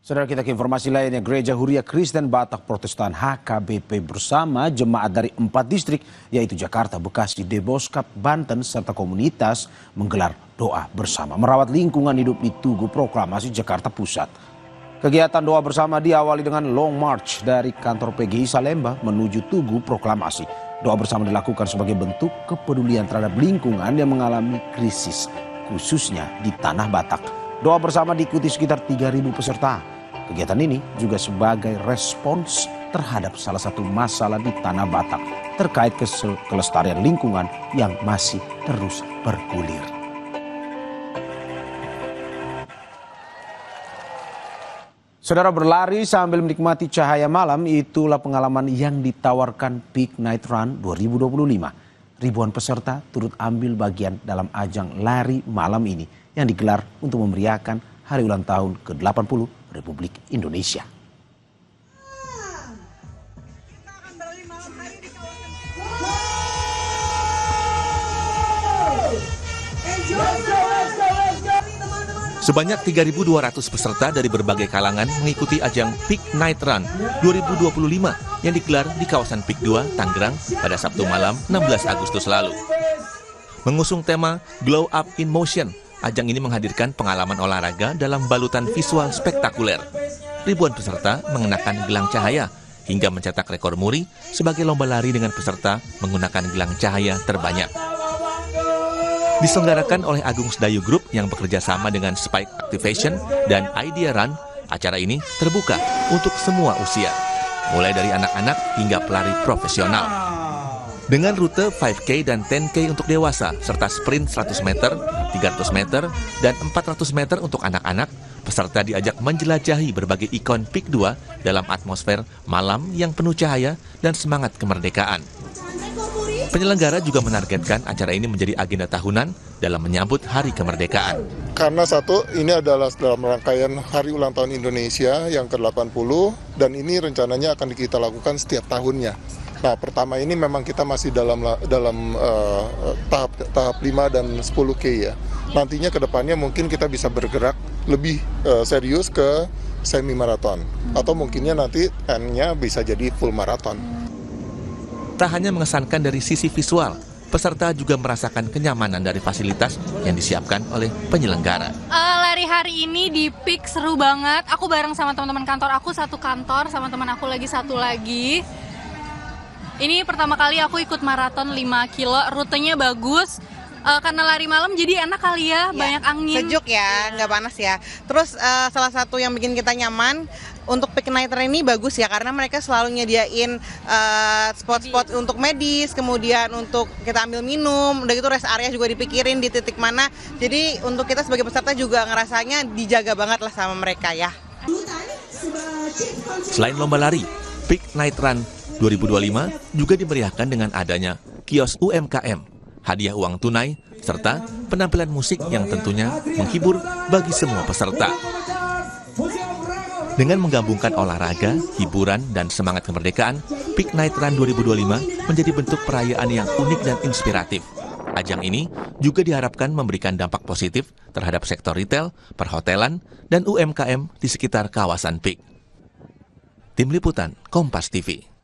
Saudara, kita ke informasi lainnya. Gereja Huria Kristen Batak Protestan HKBP bersama jemaat dari 4 distrik yaitu Jakarta, Bekasi, Deboskap, Banten serta komunitas menggelar doa bersama merawat lingkungan hidup di Tugu Proklamasi Jakarta Pusat. Kegiatan doa bersama diawali dengan long march dari kantor PGI Salemba menuju Tugu Proklamasi. Doa bersama dilakukan sebagai bentuk kepedulian terhadap lingkungan yang mengalami krisis, khususnya di Tanah Batak. Doa bersama diikuti sekitar 3.000 peserta. Kegiatan ini juga sebagai respons terhadap salah satu masalah di Tanah Batak terkait kelestarian lingkungan yang masih terus bergulir. Saudara, berlari sambil menikmati cahaya malam, itulah pengalaman yang ditawarkan Peak Night Run 2025. Ribuan peserta turut ambil bagian dalam ajang lari malam ini yang digelar untuk memeriahkan hari ulang tahun ke-80 Republik Indonesia. Sebanyak 3.200 peserta dari berbagai kalangan mengikuti ajang Peak Night Run 2025 yang digelar di kawasan Peak 2, Tangerang pada Sabtu malam 16 Agustus lalu. Mengusung tema Glow Up in Motion, ajang ini menghadirkan pengalaman olahraga dalam balutan visual spektakuler. Ribuan peserta mengenakan gelang cahaya hingga mencetak rekor muri sebagai lomba lari dengan peserta menggunakan gelang cahaya terbanyak. Diselenggarakan oleh Agung Sedayu Group yang bekerja sama dengan Spike Activation dan Idea Run, acara ini terbuka untuk semua usia, mulai dari anak-anak hingga pelari profesional. Dengan rute 5K dan 10K untuk dewasa, serta sprint 100 meter, 300 meter, dan 400 meter untuk anak-anak, peserta diajak menjelajahi berbagai ikon Peak 2 dalam atmosfer malam yang penuh cahaya dan semangat kemerdekaan. Penyelenggara juga menargetkan acara ini menjadi agenda tahunan dalam menyambut Hari Kemerdekaan. Karena satu, ini adalah dalam rangkaian Hari Ulang Tahun Indonesia yang ke-80, dan ini rencananya akan kita lakukan setiap tahunnya. Nah, pertama ini memang kita masih dalam tahap 5 dan 10K ya. Nantinya ke depannya mungkin kita bisa bergerak lebih serius ke semi maraton, atau mungkinnya nanti end-nya bisa jadi full maraton. Tak hanya mengesankan dari sisi visual, peserta juga merasakan kenyamanan dari fasilitas yang disiapkan oleh penyelenggara. Lari hari ini di Peak seru banget. Aku bareng sama teman-teman kantor aku, satu kantor sama teman aku lagi satu lagi. Ini pertama kali aku ikut maraton 5 kilo, rutenya bagus. Karena lari malam jadi enak kali ya, banyak angin. Sejuk ya, nggak panas ya. Terus salah satu yang bikin kita nyaman untuk Peak Night Run ini bagus ya, karena mereka selalu nyediain spot-spot untuk medis, kemudian untuk kita ambil minum, udah gitu rest area juga dipikirin di titik mana. Jadi untuk kita sebagai peserta juga ngerasanya dijaga banget lah sama mereka ya. Selain lomba lari, Peak Night Run 2025 juga dimeriahkan dengan adanya kios UMKM, hadiah uang tunai, serta penampilan musik yang tentunya menghibur bagi semua peserta. Dengan menggabungkan olahraga, hiburan, dan semangat kemerdekaan, Peak Night Run 2025 menjadi bentuk perayaan yang unik dan inspiratif. Ajang ini juga diharapkan memberikan dampak positif terhadap sektor retail, perhotelan, dan UMKM di sekitar kawasan Peak. Tim Liputan, Kompas TV.